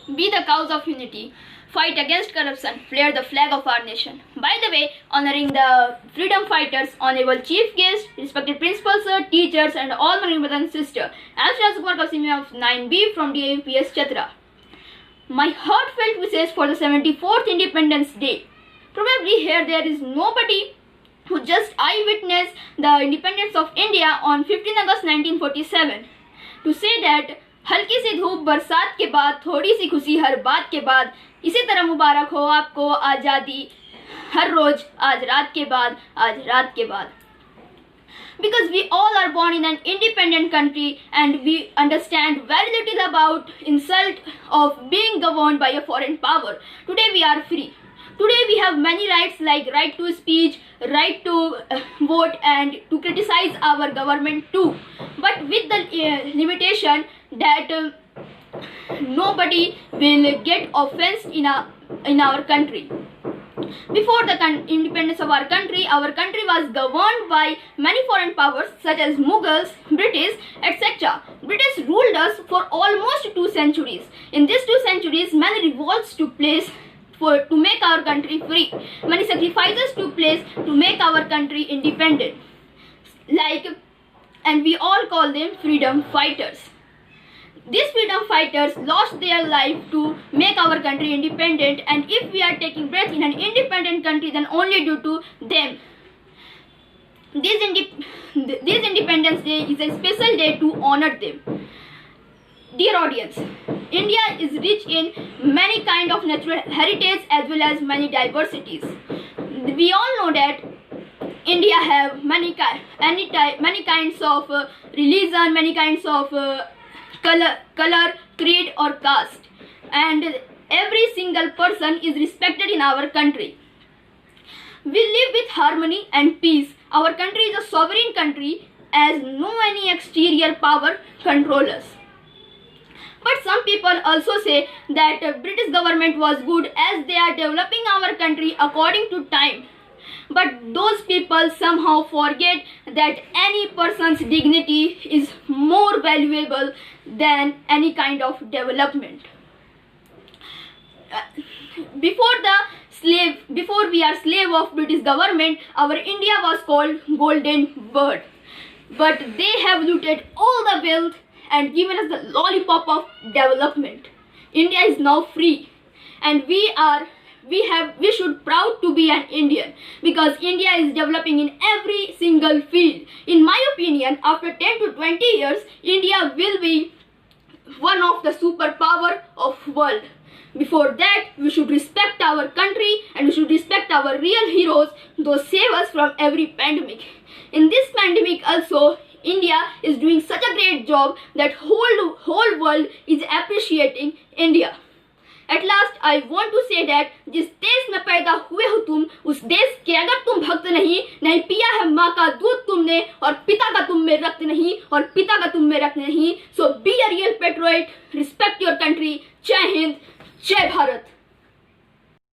Be the cause of unity. Fight against corruption. Flare the flag of our nation. By the way, honoring the freedom fighters, honorable chief guests, respected principals, sir, teachers, and all my brothers and sisters. I am Sriyanshu of 9B from DAUPS Chatra. My heartfelt wishes for the 74th Independence Day. Probably here there is nobody who just eyewitnessed the independence of India on 15 August 1947. To say that हल्की सी धूप बरसात के बाद, थोड़ी सी खुशी हर बात के बाद, इसी तरह मुबारक हो आपको आज़ादी हर रोज, आज रात के बाद, आज रात के बाद. Because we all are born in an independent country and we understand very little about insult of being governed by a foreign power. Today we are free. Today we have many rights like right to speech, right to vote and to criticize our government too. But with the limitation that nobody will get offense in our country. Before the independence of our country was governed by many foreign powers such as Mughals, British, etc. British ruled us for almost 2 centuries. In these 2 centuries, many revolts took place to make our country free. Many sacrifices took place to make our country independent. And we all call them freedom fighters. These freedom fighters lost their life to make our country independent, and if we are taking breath in an independent country, then only due to them. This Independence Day is a special day to honor them. Dear audience, India is rich in many kind of natural heritage as well as many diversities. We all know that India have many kinds of religion, many kinds of color, creed or caste, and every single person is respected in our country. We live with harmony and peace. Our country is a sovereign country as no any exterior power control us. But some people also say that British government was good as they are developing our country according to time. But those people somehow forget that any person's dignity is more valuable than any kind of development. Before we are slave of British government, our India was called Golden Bird. But they have looted all the wealth and given us the lollipop of development. India is now free, and we should proud to be an Indian, because India is developing in every single field. In my opinion, after 10 to 20 years, India will be one of the superpower of world. Before that, we should respect our country and we should respect our real heroes, those save us from every pandemic. In this pandemic also, India is doing such a great job that whole world is appreciating India. At last, I want to say that जिस देश में पैदा हुए हो तुम, उस देश के अगर तुम भक्त नहीं पिया है माँ का दूध तुमने, और पिता का तुम में रक्त नहीं, और पिता का तुम में रक्त नहीं, so be a real patriot, respect your country. जय हिंद, जय भारत.